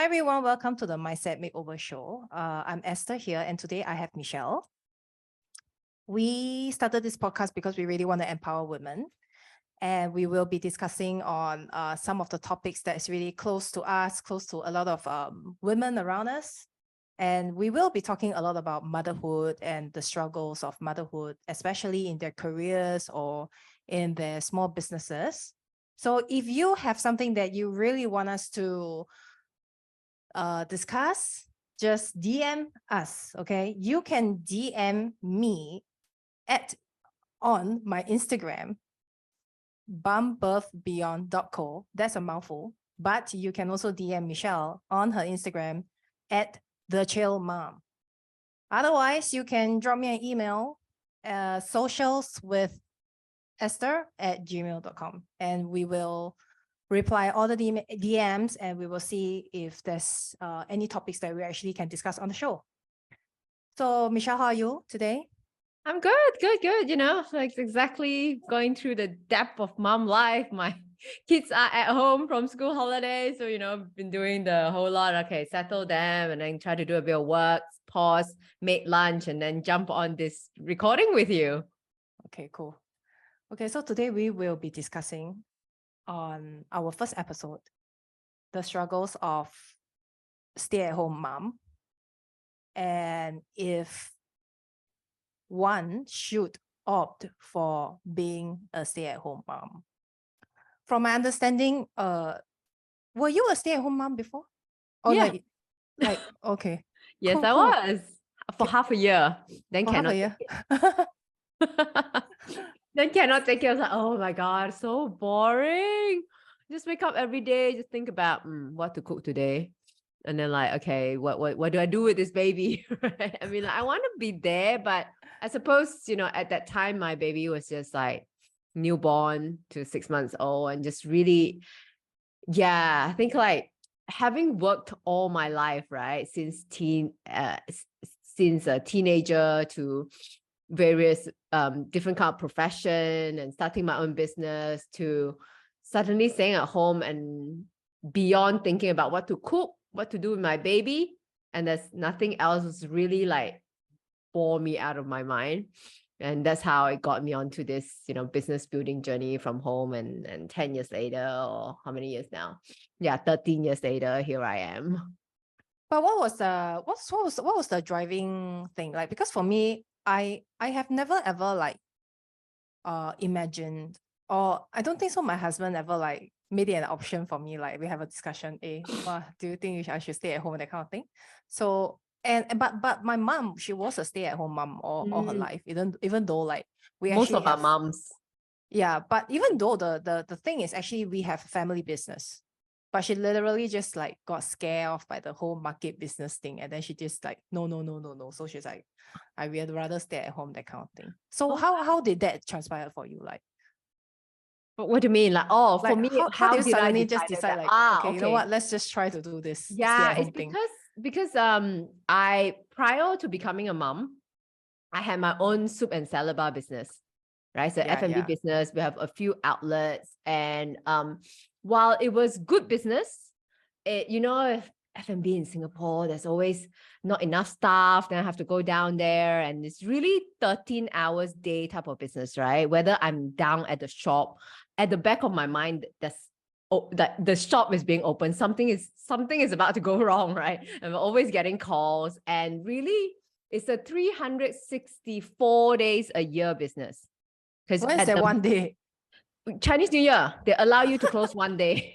everyone, welcome to the Mindset Makeover Show. I'm Esther here, and today I have Michelle. We started this podcast because we really want to empower women, and we will be discussing on some of the topics that is really close to us, close to a lot of women around us. And we will be talking a lot about motherhood and the struggles of motherhood, especially in their careers or in their small businesses. So if you have something that you really want us to discuss, just DM us, okay? You can DM me on my Instagram, bumbirthbeyond.co. That's a mouthful. But you can also DM Michelle on her Instagram at @thechillmom. Otherwise, you can drop me an email, socialswithesther@gmail.com, and we will reply all the DMs, and we will see if there's any topics that we actually can discuss on the show. So, Michelle, how are you today? I'm good. You know, like exactly going through the depth of mom life. My kids are at home from school holidays. So, you know, I've been doing the whole lot. Okay, settle them and then try to do a bit of work, pause, make lunch, and then jump on this recording with you. Okay, cool. Okay, so today we will be discussing on our first episode, the struggles of stay-at-home mom, and if one should opt for being a stay-at-home mom. From my understanding, were you a stay-at-home mom before? Or Yeah. like okay. Yes, Cool, I cool. was for half a year. Then For cannot half a take it. Then cannot take it. I was like, oh my God, so boring. Just wake up every day, just think about what to cook today. And then like, okay, what do I do with this baby? Right? I mean, like, I want to be there, but I suppose, you know, at that time, my baby was just like newborn to 6 months old, and just really, I think like having worked all my life, right, since a teenager to various different kind of profession and starting my own business, to suddenly staying at home and beyond thinking about what to cook, what to do with my baby, and there's nothing else was really like bore me out of my mind. And that's how it got me onto this, you know, business building journey from home. And 10 years later, or how many years now? 13 years later, here I am. But what was the driving thing? Like, because for me, I have never ever like imagined, or I don't think so my husband ever like made it an option for me. Like, we have a discussion, do you think I should stay at home, that kind of thing. So but my mom, she was a stay-at-home mom all her life, even though like we most actually of our moms. Yeah, but even though the thing is actually we have family business, but she literally just like got scared off by the whole market business thing, and then she just like no. So she's like, I would rather stay at home, that kind of thing. So how did that transpire for you? Like, what do you mean? Like, for like me, how did you did I suddenly just decide decide that? like, okay, you know Okay. what, let's just try to do this stay Yeah, at home it's thing? because I, prior to becoming a mom, I had my own soup and salad bar business, right? So F&B business, we have a few outlets, and while it was good business, you know, F&B in Singapore, there's always not enough staff. Then I have to go down there, and it's really 13 hours day type of business, right? Whether I'm down at the shop, at the back of my mind, that the shop is being open, something is about to go wrong, right? And we're always getting calls, and really it's a 364 days a year business. Because when is that one day? Chinese New Year, they allow you to close one day.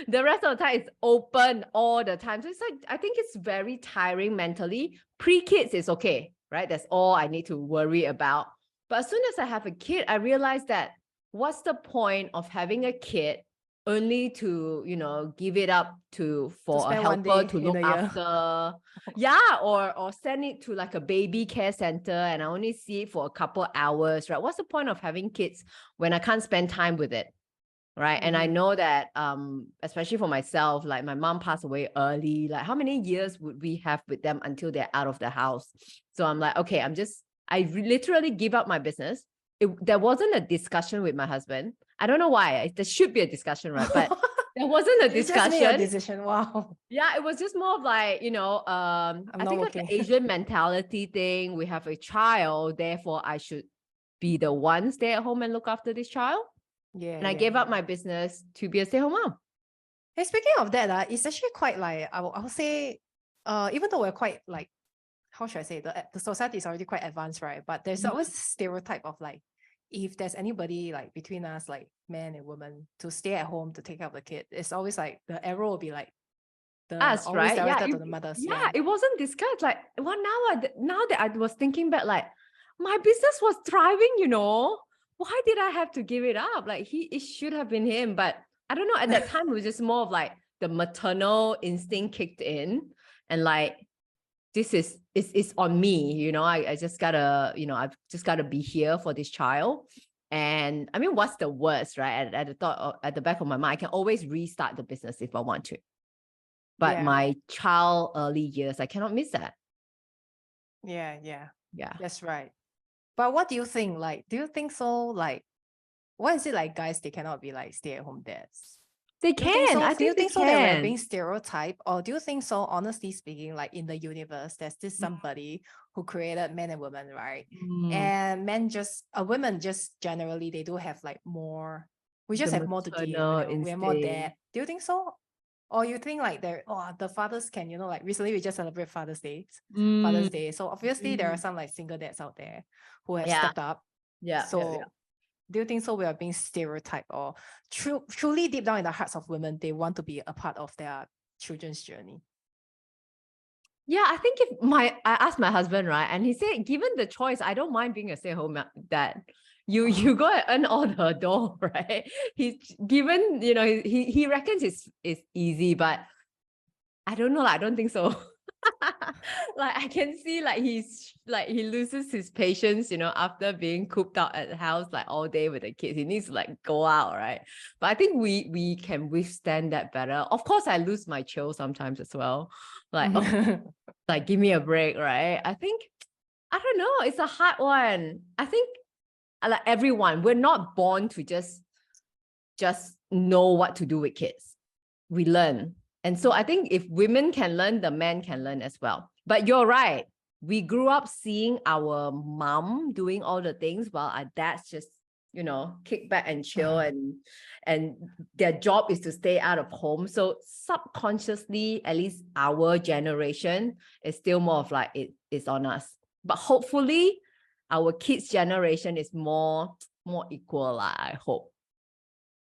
The rest of the time it's open all the time. So it's like, I think it's very tiring mentally. Pre-kids is okay, right? That's all I need to worry about. But as soon as I have a kid, I realized that what's the point of having a kid only to, you know, give it up for a helper to look after, or send it to like a baby care center, and I only see it for a couple hours, right? What's the point of having kids when I can't spend time with it, right? And I know that especially for myself, like my mom passed away early. Like, how many years would we have with them until they're out of the house? So I'm like, okay, I literally give up my business. There wasn't a discussion with my husband. I don't know why. There should be a discussion, right? But There wasn't a You just made a discussion. decision. Wow. Yeah, it was just more of like, I not think like working. the Asian mentality thing. We have a child, therefore I should be the one stay at home and look after this child. Yeah. And I gave up my business to be a stay-at-home mom. Hey, speaking of that, it's actually quite like, I would say, even though we're quite like, how should I say, the society is already quite advanced, right? But there's always this stereotype of like, if there's anybody like between us, like man and woman, to stay at home to take care of the kid, it's always like the arrow will be like Us, always right? Yeah, directed to the mothers. yeah, it wasn't discussed. Like, well, now that I was thinking back, like my business was thriving, why did I have to give it up? Like it should have been him, but I don't know. At that time, it was just more of like the maternal instinct kicked in, and like this is on me. I just gotta, I've just gotta be here for this child. And I mean, what's the worst, right? At the back of my mind, I can always restart the business if I want to. But my child early years, I cannot miss that. Yeah. Yeah. That's right. But what do you think? Like, do you think so? Like, why is it like guys, they cannot be like stay-at-home dads? They can. I Do you think they think so that we're can. being stereotyped? Or do you think so, honestly speaking, like in the universe, there's this somebody who created men and women, right? And women just generally, they do have like more, we just have more to give. We're more dad. Do you think so? Or you think like the fathers can, like recently we just celebrate Father's Day. So obviously there are some like single dads out there who have stepped up. Yeah. So do you think so we are being stereotyped, or truly deep down in the hearts of women, they want to be a part of their children's journey? Yeah, I think I asked my husband, right? And he said, given the choice, I don't mind being a stay-at-home dad. You go and earn all the dough, right? He's given, he reckons it's easy, but I don't know. I don't think so. Like I can see like he loses his patience, after being cooped out at the house like all day with the kids. He needs to like go out, right? But I think we can withstand that better. Of course, I lose my chill sometimes as well. Like, like give me a break, right? I think, I don't know, it's a hard one. I think like everyone, we're not born to just know what to do with kids. We learn. And so I think if women can learn, the men can learn as well. But you're right. We grew up seeing our mom doing all the things while our dads just, kick back and chill, and their job is to stay out of home. So subconsciously, at least our generation is still more of like it's on us. But hopefully our kids' generation is more equal, I hope.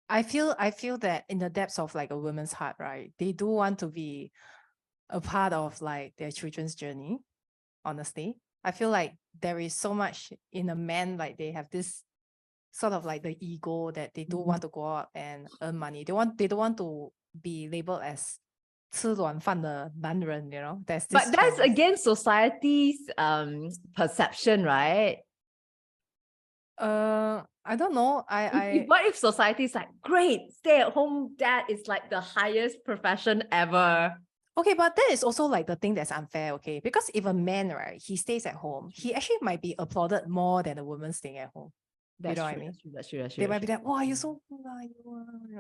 I feel that in the depths of like a woman's heart, right? They do want to be a part of like their children's journey. Honestly, I feel like there is so much in a man, like they have this sort of like the ego that they do want to go out and earn money. They don't want to be labeled as 吃软饭的男人, There's this. But that's against society's perception, right? I don't know. What if society is like, great, stay-at-home dad is like the highest profession ever? Okay, but that is also like the thing that's unfair, okay? Because if a man, right, he stays at home, he actually might be applauded more than a woman staying at home. That's you know true, what I mean? That's true. They might be like, wow, you're so cool.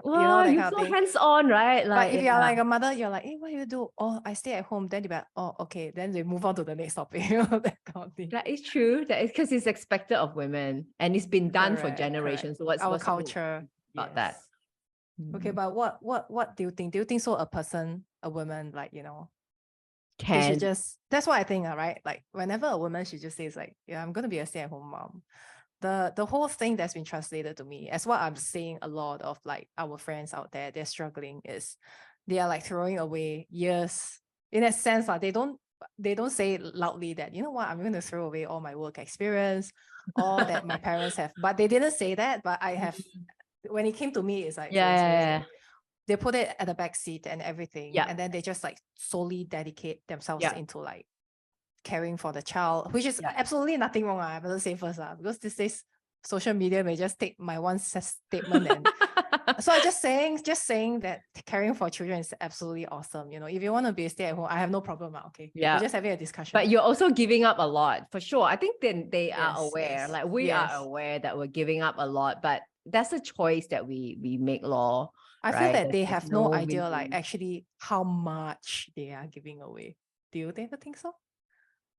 You're so hands-on, right? Like, but if you're like a mother, you're like, hey, what do you do? Oh, I stay at home. Then you're like, oh, okay. Then they move on to the next topic. That kind of thing. That is true. That is because it's expected of women and it's been done for generations. So what's our culture about that? Okay, but what do you think? Do you think so? A woman, like, can that's what I think, right? Like whenever a woman, she just says like, yeah, I'm gonna be a stay-at-home mom. The whole thing that's been translated to me as what I'm seeing a lot of like our friends out there, they're struggling, is they are like throwing away years in a sense. Like they don't say loudly that, you know what, I'm going to throw away all my work experience, all that my parents have, but they didn't say that. But I have, when it came to me, it's like, they put it at the back seat and everything. And then they just like solely dedicate themselves into like caring for the child, which is absolutely nothing wrong. I better say first, because these days social media may just take my one statement and so I just saying that caring for children is absolutely awesome. If you want to be a stay-at-home, I have no problem. Okay, we're just having a discussion. But you're also giving up a lot, for sure. I think then they are aware, like we are aware that we're giving up a lot, but that's a choice that we make, law. I feel right? that they There's have no no idea like win-win. actually how much they are giving away. Do you ever think so?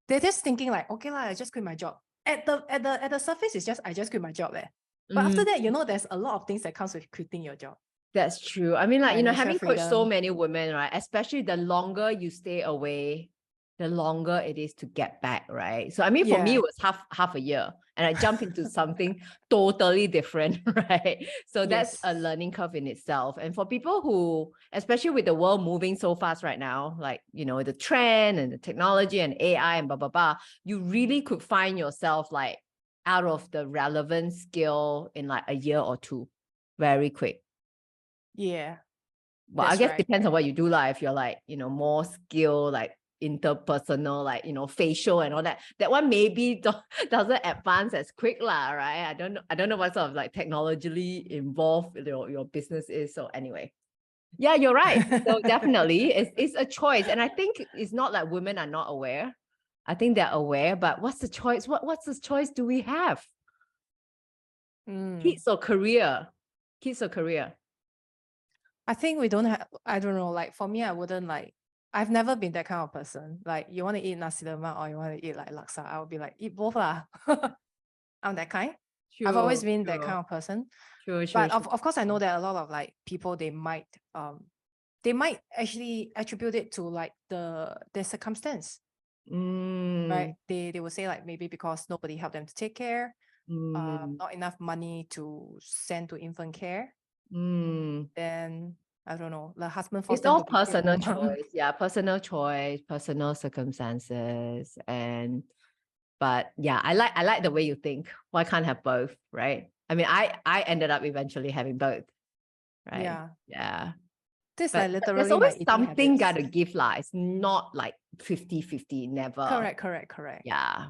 They're just thinking like, okay, I just quit my job. At the surface, it's just I just quit my job there. But after that, there's a lot of things that comes with quitting your job. That's true. I mean, like, Financial having coached so freedom. many women, right? Especially the longer you stay away, the longer it is to get back, right? So, I mean, for me, Yeah. it was half a year and I jumped into something totally different, right? So that's a Yes. learning curve in itself. And for people who, especially with the world moving so fast right now, like, the trend and the technology and AI and blah, blah, blah, you really could find yourself like out of the relevant skill in like a year or two, very quick. Yeah. Well, I That's guess right. depends on what you do, like if you're like, more skill, like interpersonal, like, facial and all that. That one maybe doesn't advance as quick, lah, right? I don't know what sort of like technologically involved your business is. So anyway. Yeah, you're right. So definitely it's a choice. And I think it's not like women are not aware. I think they're aware, but what's the choice? What's the choice do we have? Kids or career? Kids or career? I think we don't have, I don't know, like for me, I wouldn't like, I've never been that kind of person. Like you want to eat nasi lemak or you want to eat like laksa, I would be like, eat both lah. I'm that kind. I've always been that kind of person. Sure. But of course, I know that a lot of like people, they might actually attribute it to like their circumstance, right? They will say like maybe because nobody helped them to take care, not enough money to send to infant care. Then I don't know, the husband forced It's them all to be personal stay-at-home mom. choice. Yeah, personal choice, personal circumstances. But yeah, I like the way you think. Why can't have both, right? I mean, I ended up eventually having both, right? Yeah. Yeah. This But like there's literally always my eating something habits. gotta give lah. It's not like 50-50, never. Correct. Yeah.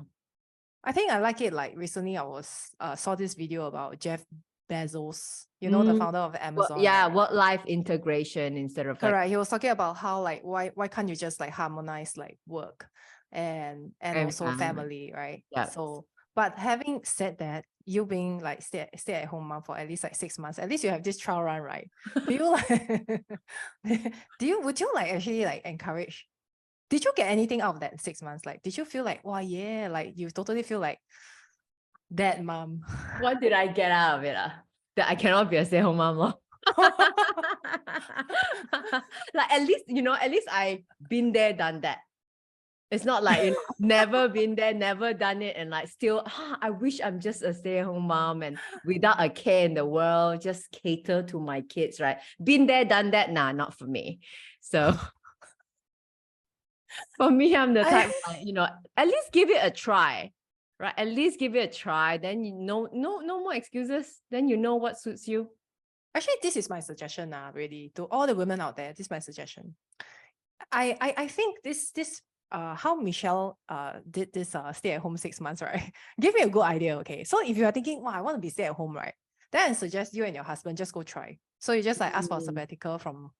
I think I like it. Like recently, I was saw this video about Jeff Bezos, the founder of Amazon. Right? Work-life integration instead of like Correct. He was talking about how like why can't you just like harmonize like work and also family, right? Yeah. So, but having said that, you being like stay at home mom for at least like 6 months, at least you have this trial run, right? Do you like would you like actually like encourage? Did you get anything out of that 6 months? Like, did you feel like, wow, yeah, like you totally feel like that mom? What did I get out of it? That I cannot be a stay-at-home mom. Like at least I've been there, done that. It's not like never been there, never done it, and like still, I wish I'm just a stay-at-home mom and without a care in the world, just cater to my kids, right? Been there, done that, nah, not for me. So for me, I'm the type like, at least give it a try. Right? At least give it a try. Then no more excuses. Then you know what suits you. Actually, this is my suggestion really, to all the women out there. This is my suggestion. I think this how Michelle did this stay at home 6 months, right? Give me a good idea. Okay. So if you are thinking, wow, I want to be stay at home, right? Then I suggest you and your husband just go try. So you just like ask for a sabbatical from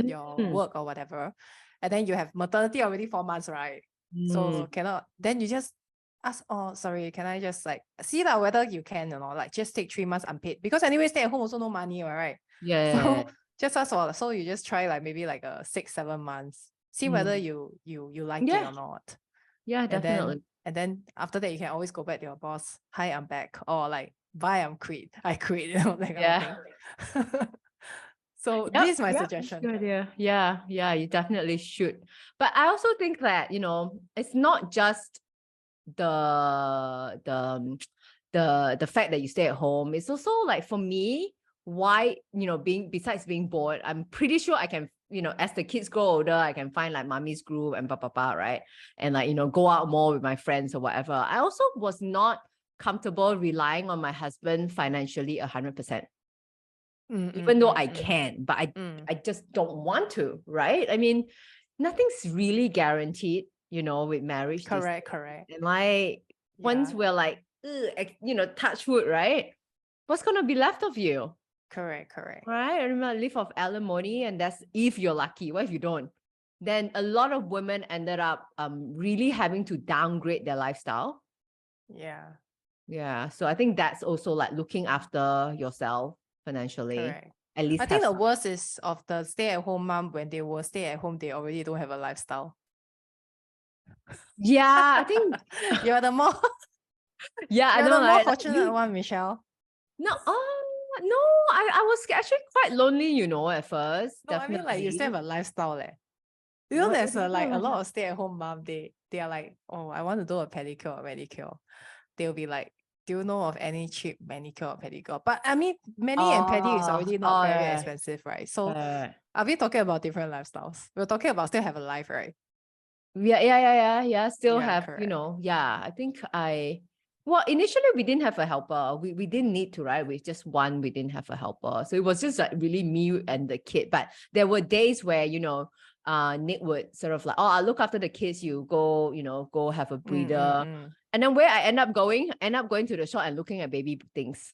your work or whatever. And then you have maternity already 4 months, right? So cannot, then you just ask, oh, sorry, can I just like see that whether you can or not, like just take 3 months unpaid, because anyway, stay at home also no money, right? Yeah. So just ask for, so you just try like maybe like a 6-7 months, see whether you like it or not. Yeah, definitely. And then after that, you can always go back to your boss. Hi, I'm back. Or like, bye, I quit, that kind of thing. So this is my suggestion. Good idea. Yeah, you definitely should. But I also think that, it's not just the fact that you stay at home. It's also like, for me, why, besides being bored, I'm pretty sure I can, as the kids grow older, I can find like mommy's group and blah, blah, blah, right? And like, go out more with my friends or whatever. I also was not comfortable relying on my husband financially 100%. Even though I can, but I just don't want to, right? I mean, nothing's really guaranteed, with marriage. Correct. And like, once we're like, touch wood, right? What's going to be left of you? Correct. Right? I remember live off alimony, and that's if you're lucky. What if you don't? Then a lot of women ended up really having to downgrade their lifestyle. Yeah. So I think that's also like looking after yourself financially. Correct. at least I think have the worst is of the stay-at-home mom. When they will stay at home, they already don't have a lifestyle. yeah, I think You're the more yeah, I you're know, the more like fortunate you, one, Michelle. no, no, I was actually quite lonely, you know, at first. No, I mean like you still have Definitely. a lifestyle, eh. What There's do you like a mean? lot of stay-at-home mom. They are like, oh, I want to do a pedicure or manicure. They'll be like, do you know of any cheap manicure or pedicure? But I mean, mani and pedi is already not very yeah. expensive, right? So Uh, are we talking about different lifestyles? We're talking about still have a life, right? yeah. Still Yeah, have, correct. yeah. I think well, initially we didn't have a helper. We didn't need to, right? With just one, we didn't have a helper. So it was just like really me and the kid. But there were days where, Nick would sort of like, oh, I'll look after the kids. You go, go have a breather. And then where I end up going to the shop and looking at baby things.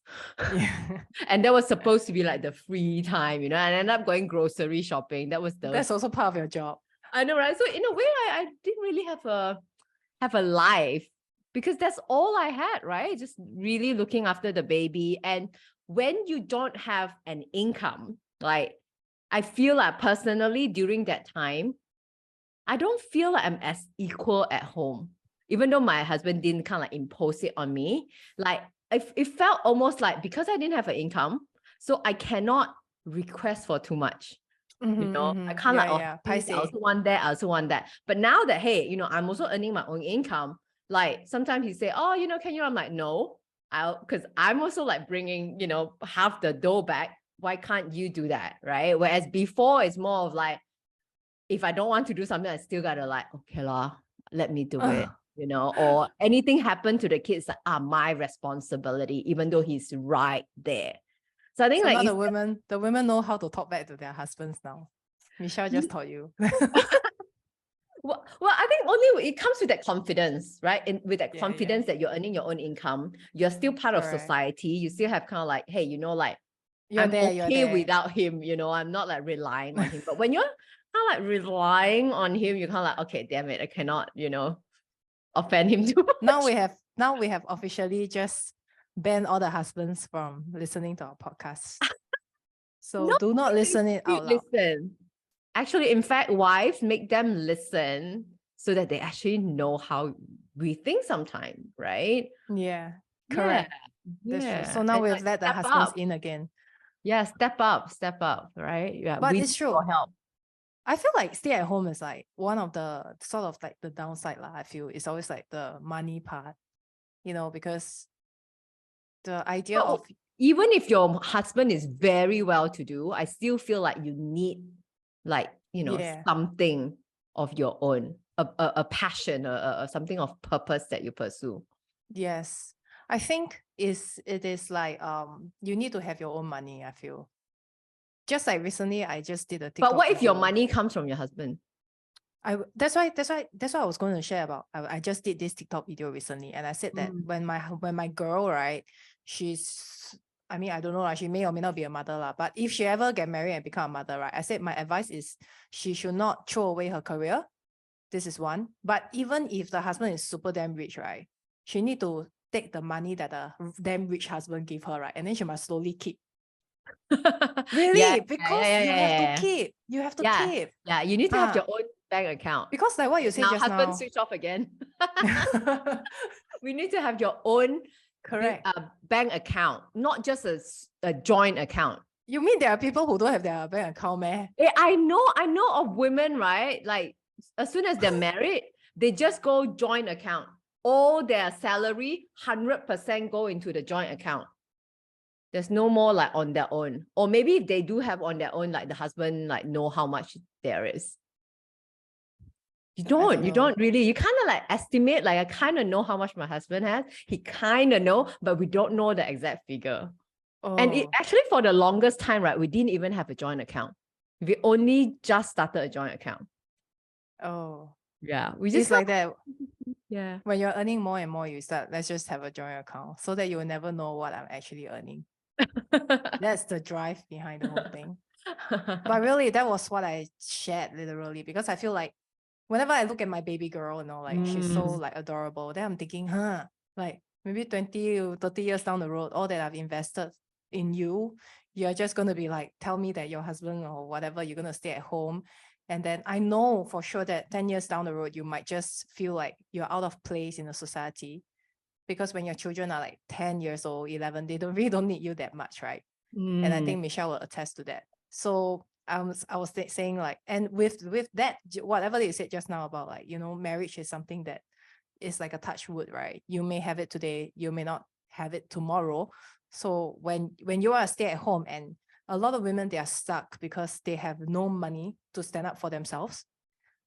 Yeah. And that was supposed to be like the free time, and I ended up going grocery shopping. That was That's also part of your job. I know, right? So in a way, I didn't really have a life because that's all I had, right? Just really looking after the baby. And when you don't have an income, like I feel like personally during that time, I don't feel like I'm as equal at home. Even though my husband didn't kind of like impose it on me, like it felt almost like because I didn't have an income, so I cannot request for too much. I can't like, Yeah. please, I also want that, I also want that. But now that, hey, I'm also earning my own income, like sometimes he say, oh, can you? I'm like, no, because I'm also like bringing, half the dough back. Why can't you do that, right? Whereas before it's more of like, if I don't want to do something, I still gotta like, okay lah, let me do it, or anything happen to the kids that are my responsibility, even though he's right there. So I think So like now the women know how to talk back to their husbands now. Michelle just taught you. well, I think only it comes with that confidence, right? And with that Yeah. confidence that you're earning your own income, you're still part of Correct. society. You still have kind of like, hey, like You're there. without him, I'm not like relying on him. But when you're kind of like relying on him, you're kind of like, okay, damn it, I cannot, offend him too much. Now we have officially just banned all the husbands from listening to our podcast. So No, do not listen it out loud. listen. Actually, in fact, wives make them listen so that they actually know how we think sometimes, right? Yeah, correct. Yeah. That's true. So now we've let the husbands in again. Yeah, step up, right? Yeah, But we it's true. help. I feel like stay at home is like one of the sort of like the downside lah. I feel it's always like the money part, because the idea But of even if your husband is very well to do, I still feel like you need like, something of your own, a passion, something of purpose that you pursue. Yes. I think it is like you need to have your own money, I feel. Just like recently I just did a TikTok But what if your video. money comes from your husband? That's why I was going to share about. I just did this TikTok video recently, and I said that when my girl, right, I mean, I don't know, like, she may or may not be a mother lah, but if she ever get married and become a mother, right, I said my advice is she should not throw away her career. This is one. But even if the husband is super damn rich, right, she need to take the money that the damn rich husband give her, right, and then she must slowly keep. Really? Because you have to keep. You have to keep. Yeah, you need to have your own bank account. Because like what you said just now. Husband switch off again. We need to have your own correct bank account, not just a joint account. You mean there are people who don't have their bank account, meh? I know of women, right? Like as soon as they're married, they just go joint account. All their salary, 100% go into the joint account. There's no more like on their own. Or maybe if they do have on their own, like the husband like know how much there is. You don't really, you kind of like estimate, like I kind of know how much my husband has. He kind of know, but we don't know the exact figure. Oh. And it actually for the longest time, right, we didn't even have a joint account. We only just started a joint account. Oh. Yeah. We just like that. Yeah. When you're earning more and more, you start, let's just have a joint account so that you will never know what I'm actually earning. That's the drive behind the whole thing. But really, that was what I shared literally, because I feel like whenever I look at my baby girl, like she's so like adorable, then I'm thinking, like maybe 20 or 30 years down the road, all that I've invested in you, you're just going to be like, tell me that your husband or whatever, you're going to stay at home. And then I know for sure that 10 years down the road, you might just feel like you're out of place in the society. Because when your children are like 10 years old, 11, they really don't need you that much, right? And I think Michelle will attest to that. So I was saying like, and with that, whatever you said just now about like, marriage is something that is like a touch wood, right? You may have it today, you may not have it tomorrow. So when you are stay at home, and a lot of women, they are stuck because they have no money to stand up for themselves.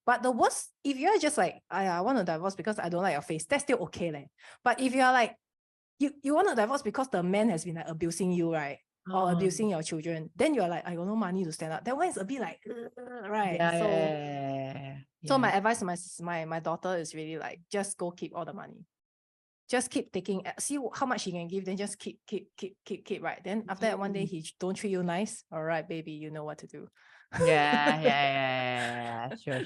But the worst, if you're just like, I want to divorce because I don't like your face, that's still okay. But if you're like, you want to divorce because the man has been like abusing you, right? Or abusing your children, then you're like, I got no money to stand up. That one is a bit like, right? So my advice to my daughter is really like, just go keep all the money. Just keep taking, see how much he can give, then just keep, right? Then after that, one day he don't treat you nice. All right, baby, you know what to do. Yeah. Sure.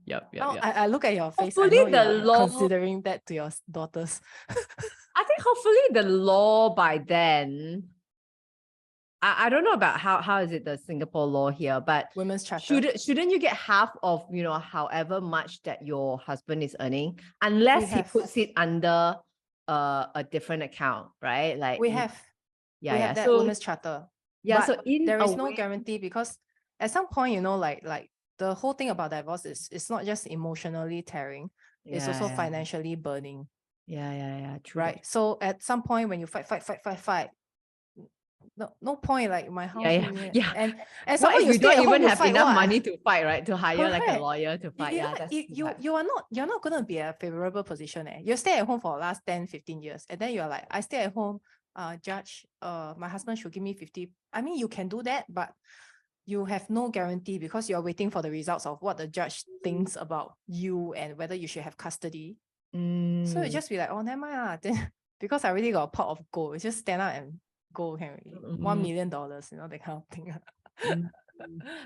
Yep. I look at your face. Hopefully I know you're considering that to your daughters. I think hopefully the law by then, I don't know about how is it the Singapore law here, but Women's charter. Shouldn't you get half of, however much that your husband is earning, unless he puts it under a different account, right? Like we have that so, women's charter. Yeah, but so there is no guarantee, because at some point, like the whole thing about divorce is it's not just emotionally tearing, it's also financially burning. Yeah, true. Right. So at some point when you fight, no point, like my house. Yeah. And what if you don't even have enough what? money to fight, right? To hire like a lawyer to fight. You're not gonna be a favorable position. You stay at home for the last 10-15 years, and then you're like, I stay at home, judge, my husband should give me 50. I mean, you can do that, but you have no guarantee, because you're waiting for the results of what the judge thinks about you and whether you should have custody. So you just be like, oh, never mind. Then, because I already got a pot of gold, it's just stand up and go, Henry. $1 million, that kind of thing.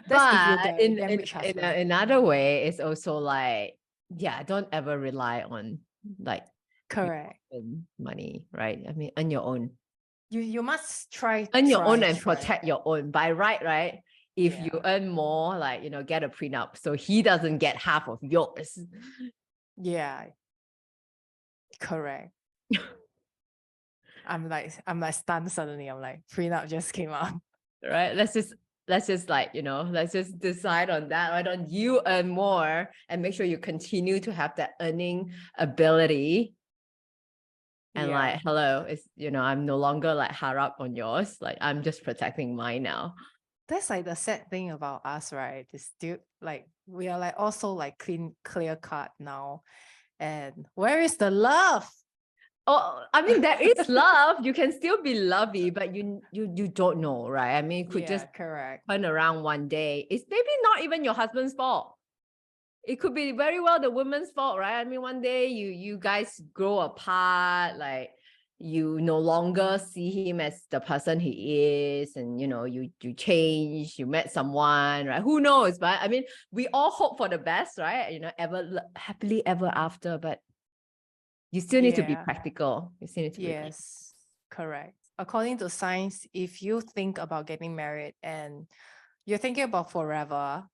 But in another way, it's also like, don't ever rely on like correct money, right? I mean, earn your own. You must try earn your own and protect your own. By right? If you earn more, like, get a prenup, so he doesn't get half of yours. Yeah. Correct. I'm like stunned suddenly. I'm like, prenup just came out. Right. Let's just like, let's just decide on that. Why don't you earn more and make sure you continue to have that earning ability? And like, hello, it's, I'm no longer like harap on yours. Like, I'm just protecting mine now. That's like the sad thing about us, right? It's still like, we are like also like clear cut now. And where is the love? Oh, I mean, there is love. You can still be lovey, but you don't know, right? I mean, you could just correct. turn around one day. It's maybe not even your husband's fault. It could be very well the woman's fault, right? I mean, one day you guys grow apart, like you no longer see him as the person he is, and you change, you met someone, right? Who knows? But I mean, we all hope for the best, right? Happily ever after, but you still need to be practical. You still need to be correct. According to science, if you think about getting married and you're thinking about forever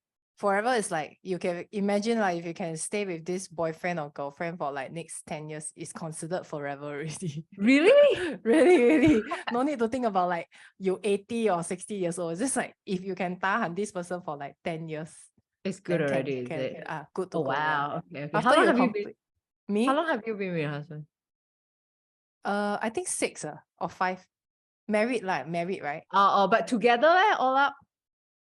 is like, you can imagine, like, if you can stay with this boyfriend or girlfriend for like next 10 years, is considered forever already. Really? really no need to think about like you 80 or 60 years old. It's just like, if you can tahan this person for like 10 years, it's good already. Is it? Good to go. Wow. Okay. How long have you been? Me? How long have you been with your husband? I think 6 or 5. Married, right? But together, all up?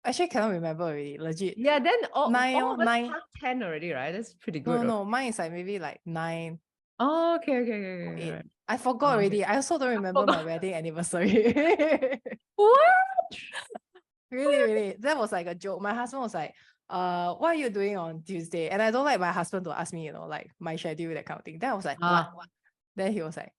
Actually, cannot remember already. Legit. Yeah, then all 9. 10 already, right? That's pretty good. No, mine is like maybe like 9. Oh, okay. Right. I forgot already. I also don't remember my wedding anniversary. What? Really. That was like a joke. My husband was like, what are you doing on Tuesday? And I don't like my husband to ask me, like my schedule, that kind of thing. Then I was like, what? Then he was like,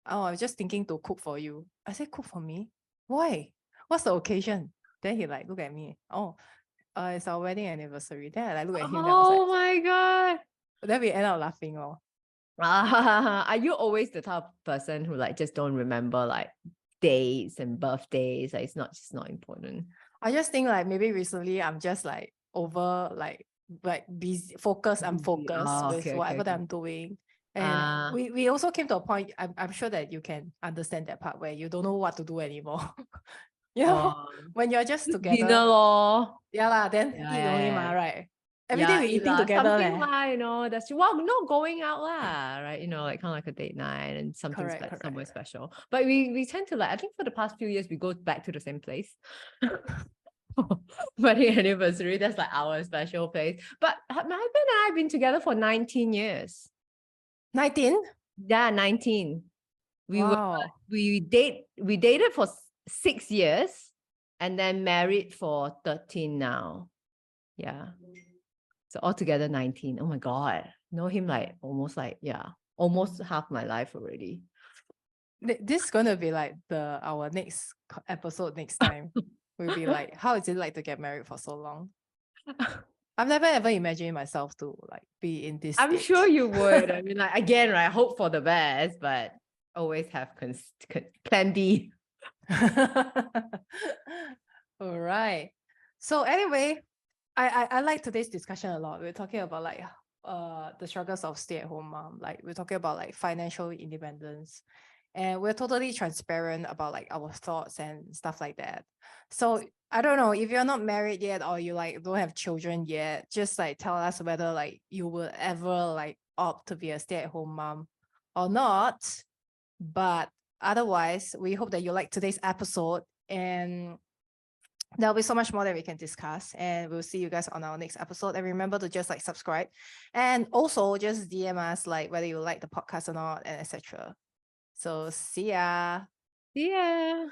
oh, I was just thinking to cook for you. I said, cook for me? Why? What's the occasion? Then he like look at me. Oh, it's our wedding anniversary. Then I like look at him. Oh my god. Then we end up laughing. Are you always the type of person who like just don't remember like dates and birthdays. Like it's not important. I just think like maybe recently I'm just like over like busy focused. I'm Busy. focused Oh, with okay, okay, whatever that okay. I'm doing. And Ah, we also came to a point, I'm sure that you can understand that part where you don't know what to do anymore. You know, oh, when you're just just dinner together, lor. yeah lah, then Yeah, eat yeah, only yeah. ma, right? Every day Yeah, we eat eating lah, together something leh. lah, you know, that's well, not going out lah, right? You know, like kind of like a date night and something Correct. somewhere special. But we tend to like, I think for the past few years, we go back to the same place. Wedding anniversary, that's like our special place. But my husband and I have been together for 19 years. 19? Yeah, 19. Wow. We dated for 6 years and then married for 13 now. Yeah. So altogether 19. Oh my God. Know him like almost half my life already. This is gonna be like our next episode next time. We'll be like, how is it like to get married for so long? I've never ever imagined myself to like be in this I'm state. sure you would. I mean, like again, right? Hope for the best, but always have plan B. All right. So anyway, I like today's discussion a lot. We're talking about like the struggles of stay-at-home mom. Like we're talking about like financial independence. And we're totally transparent about like our thoughts and stuff like that. So I don't know if you're not married yet or you like don't have children yet, just like tell us whether like you will ever like opt to be a stay-at-home mom or not. But otherwise, we hope that you like today's episode, and there'll be so much more that we can discuss, and we'll see you guys on our next episode. And remember to just like subscribe and also just DM us like whether you like the podcast or not and etc. So see ya. Yeah.